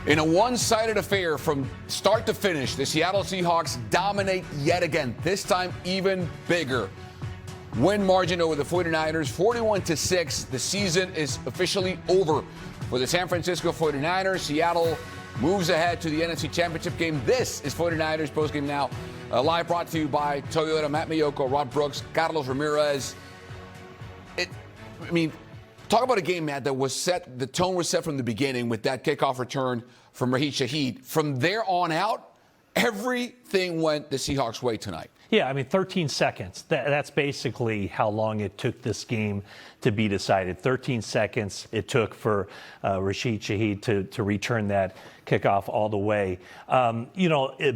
In a one-sided affair from start to finish, the Seattle Seahawks dominate yet again, this time even bigger. Win margin over the 49ers, 41-6. The season is officially over for the San Francisco 49ers. Seattle moves ahead to the NFC Championship game. This is 49ers postgame now. Live brought to you by Toyota, Matt Miyoko, Rob Brooks, Carlos Ramirez. Talk about a game, Matt, that was set, the tone was set from the beginning with that kickoff return from Rashid Shaheed. From there on out, everything went the Seahawks' way tonight. Yeah, 13 seconds. That's basically how long it took this game to be decided. 13 seconds it took for Rashid Shaheed to return that kickoff all the way.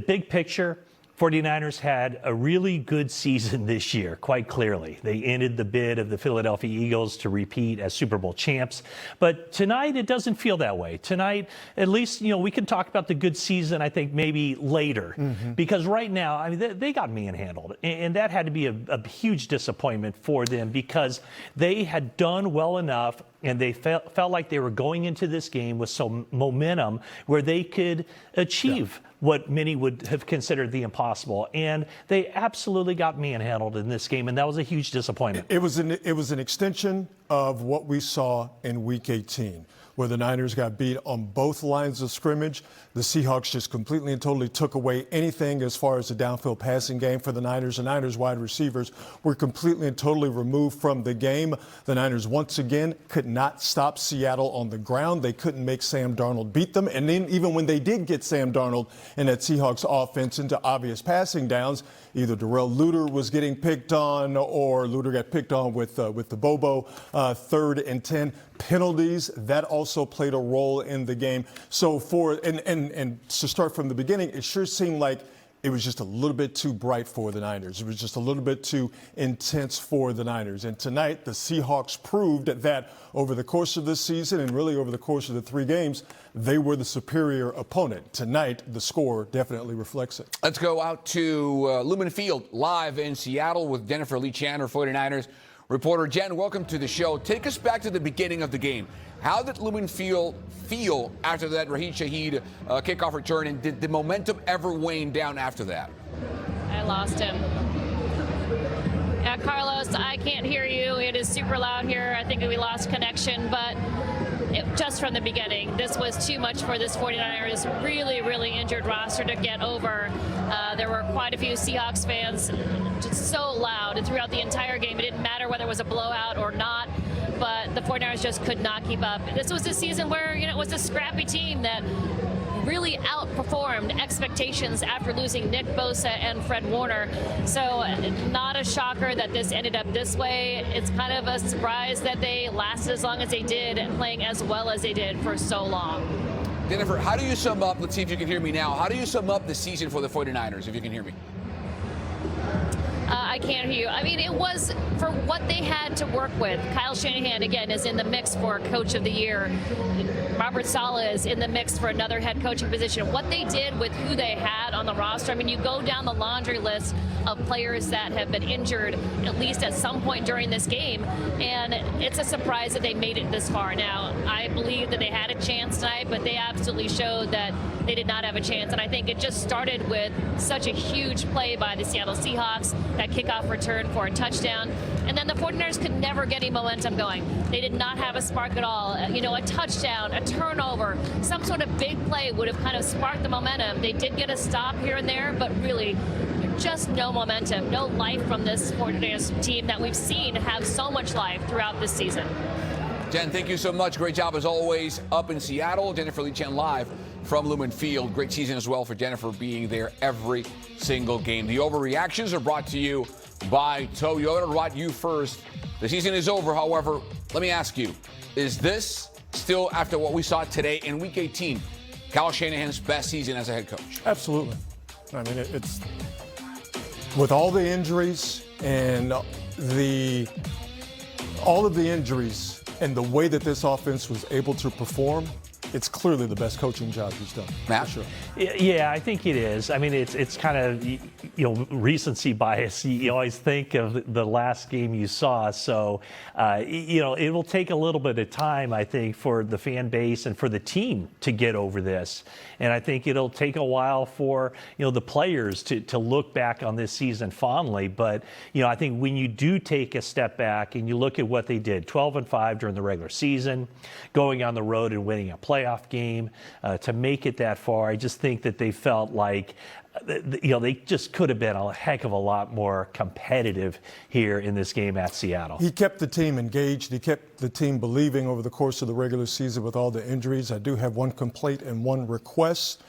Big picture, 49ers had a really good season this year, quite clearly. They ended the bid of the Philadelphia Eagles to repeat as Super Bowl champs. But tonight, it doesn't feel that way. Tonight, at least, we can talk about the good season, I think, maybe later. Because right now, they got manhandled. And that had to be a huge disappointment for them because they had done well enough and they felt like they were going into this game with some momentum where they could achieve what many would have considered the impossible. And they absolutely got manhandled in this game, and that was a huge disappointment. It was an extension of what we saw in Week 18, where the Niners got beat on both lines of scrimmage. The Seahawks just completely and totally took away anything as far as the downfield passing game for the Niners. The Niners wide receivers were completely and totally removed from the game. The Niners once again could not stop Seattle on the ground. They couldn't make Sam Darnold beat them. And then even when they did get Sam Darnold and that Seahawks offense into obvious passing downs, either Darrell Luter was getting picked on or Luter got picked on with the Bobo 3rd and 10 penalties. That also played a role in the game. So and to start from the beginning, it sure seemed like it was just a little bit too bright for the Niners. It was just a little bit too intense for the Niners. And tonight, the Seahawks proved that over the course of this season and really over the course of the 3 games, they were the superior opponent. Tonight, the score definitely reflects it. Let's go out to Lumen Field live in Seattle with Jennifer Lee Chandler, 49ers reporter. Jen, welcome to the show. Take us back to the beginning of the game. How did Lumen Field feel after that Rashid Shaheed kickoff return, and did the momentum ever wane down after that? I lost him. Yeah, Carlos, I can't hear you. It is super loud here. I think we lost connection, but just from the beginning, this was too much for this 49ers really, really injured roster to get over. There were quite a few Seahawks fans just so loud, and throughout the entire game, it didn't matter whether it was a blowout or not, but the 49ers just could not keep up. This was a season where, it was a scrappy team that really outperformed expectations after losing Nick Bosa and Fred Warner. So not a shocker that this ended up this way. It's kind of a surprise that they lasted as long as they did and playing as well as they did for so long. Jennifer, how do you sum up, let's see if you can hear me now, how do you sum up the season for the 49ers, if you can hear me? I can't hear you. It was for what they had to work with. Kyle Shanahan, again, is in the mix for Coach of the Year. Robert Saleh is in the mix for another head coaching position. What they did with who they had on the roster, you go down the laundry list of players that have been injured at least at some point during this game, and it's a surprise that they made it this far. Now, I believe that they had a chance tonight, but they absolutely showed that they did not have a chance, and I think it just started with such a huge play by the Seattle Seahawks, that kickoff return for a touchdown, and then the 49ers could never get any momentum going. They did not have a spark at all. A touchdown, a turnover, some sort of big play would have kind of sparked the momentum. They did get a stop here and there, but really just no momentum, no life from this 49ers team that we've seen have so much life throughout this season. Jen, thank you so much. Great job as always up in Seattle. Jennifer Lee Chen live from Lumen Field. Great season as well for Jennifer being there every single game. The overreactions are brought to you by Toyota. Rod, you first. The season is over, however. Let me ask you, is this still, after what we saw today in Week 18, Kyle Shanahan's best season as a head coach? Absolutely. It's with all the injuries and all of the injuries and the way that this offense was able to perform, it's clearly the best coaching job he's done. Matt? For sure. Yeah, I think it is. I mean, it's kind of, recency bias. You always think of the last game you saw. So, it will take a little bit of time, I think, for the fan base and for the team to get over this. And I think it'll take a while for, the players to look back on this season fondly. But, I think when you do take a step back and you look at what they did, 12-5 during the regular season, going on the road and winning a playoff game, to make it that far, I just think that they felt like, they just could have been a heck of a lot more competitive here in this game at Seattle. He kept the team engaged. He kept the team believing over the course of the regular season with all the injuries. I do have one complaint and one request.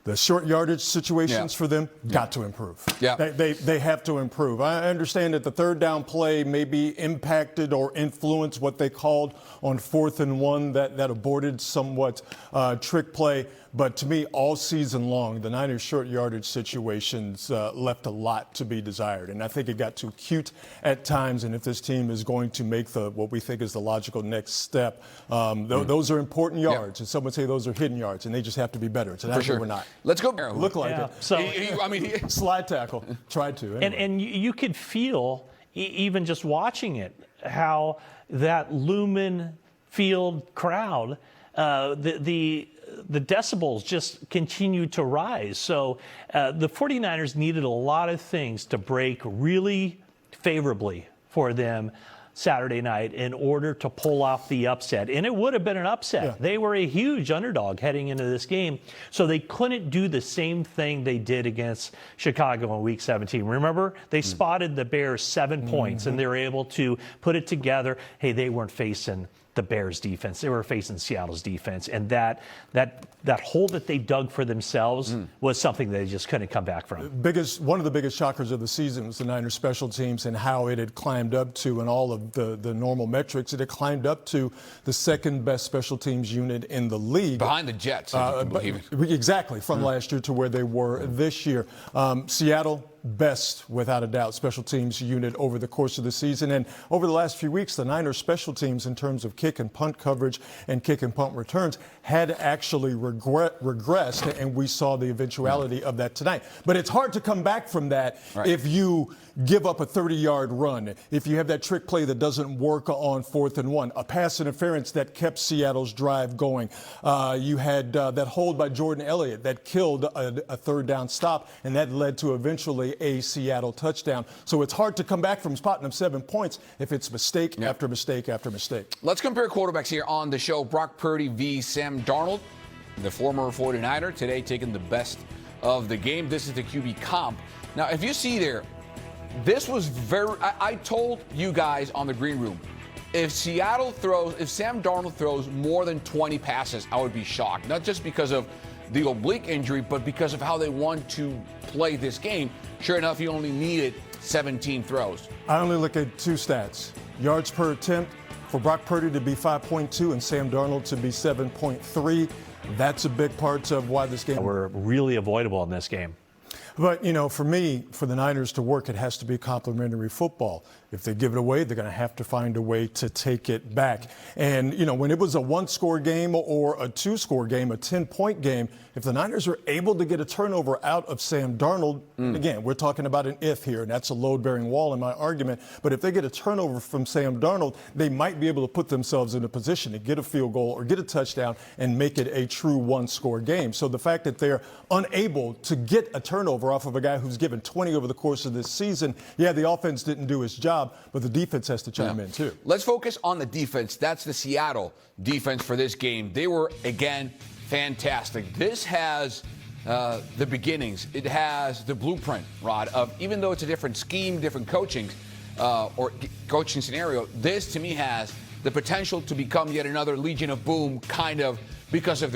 The short yardage situations for them got to improve. Yeah. They have to improve. I understand that the third down play maybe impacted or influenced what they called on 4th and 1, that aborted somewhat trick play. But to me, all season long, the Niners' short yardage situations left a lot to be desired. And I think it got too cute at times. And if this team is going to make what we think is the logical next step, those are important yards. And some would say those are hidden yards, and they just have to be better. Tonight, we're not. Let's go. Look like it. So, slide tackle. Tried to. Anyway. And you could feel, even just watching it, how that Lumen Field crowd, the decibels just continue to rise. So the 49ers needed a lot of things to break really favorably for them Saturday night in order to pull off the upset. And it would have been an upset. Yeah. They were a huge underdog heading into this game. So they couldn't do the same thing they did against Chicago in Week 17. Remember, they spotted the Bears 7 points, and they were able to put it together. Hey, they weren't facing the Bears defense. They were facing Seattle's defense. And that hole that they dug for themselves was something they just couldn't come back from. One of the biggest shockers of the season was the Niners special teams and how it had climbed up to, in all of the normal metrics, it had climbed up to the second best special teams unit in the league. Behind the Jets, if you can believe it. Exactly, from last year to where they were this year. Seattle, best, without a doubt, special teams unit over the course of the season. And over the last few weeks, the Niners special teams in terms of kick and punt coverage and kick and punt returns had actually regressed, and we saw the eventuality of that tonight. But it's hard to come back from that if you give up a 30-yard run, if you have that trick play that doesn't work on 4th and 1, a pass interference that kept Seattle's drive going. You had that hold by Jordan Elliott that killed a third down stop, and that led to eventually a Seattle touchdown. So it's hard to come back from spotting them 7 points if it's mistake after mistake after mistake. Let's compare quarterbacks here on the show. Brock Purdy v. Sam Darnold, the former 49er, today taking the best of the game. This is the QB comp. Now, if you see there, this was I told you guys on the green room, if Sam Darnold throws more than 20 passes, I would be shocked. Not just because of the oblique injury, but because of how they want to play this game. Sure enough, he only needed 17 throws. I only look at two stats. Yards per attempt for Brock Purdy to be 5.2 and Sam Darnold to be 7.3. That's a big part of why this game. We're really avoidable in this game. But, for me, for the Niners to work, it has to be complementary football. If they give it away, they're going to have to find a way to take it back. And, when it was a one-score game or a two-score game, a 10-point game, if the Niners are able to get a turnover out of Sam Darnold, again, we're talking about an if here, and that's a load-bearing wall in my argument. But if they get a turnover from Sam Darnold, they might be able to put themselves in a position to get a field goal or get a touchdown and make it a true one-score game. So the fact that they're unable to get a turnover off of a guy who's given 20 over the course of this season, the offense didn't do its job, but the defense has to chime in too. Let's focus on the defense. That's the Seattle defense for this game. They were, again, fantastic. This has the beginnings. It has the blueprint, Rod, of even though it's a different scheme, different coaching or coaching scenario, this to me has the potential to become yet another Legion of Boom kind of because of the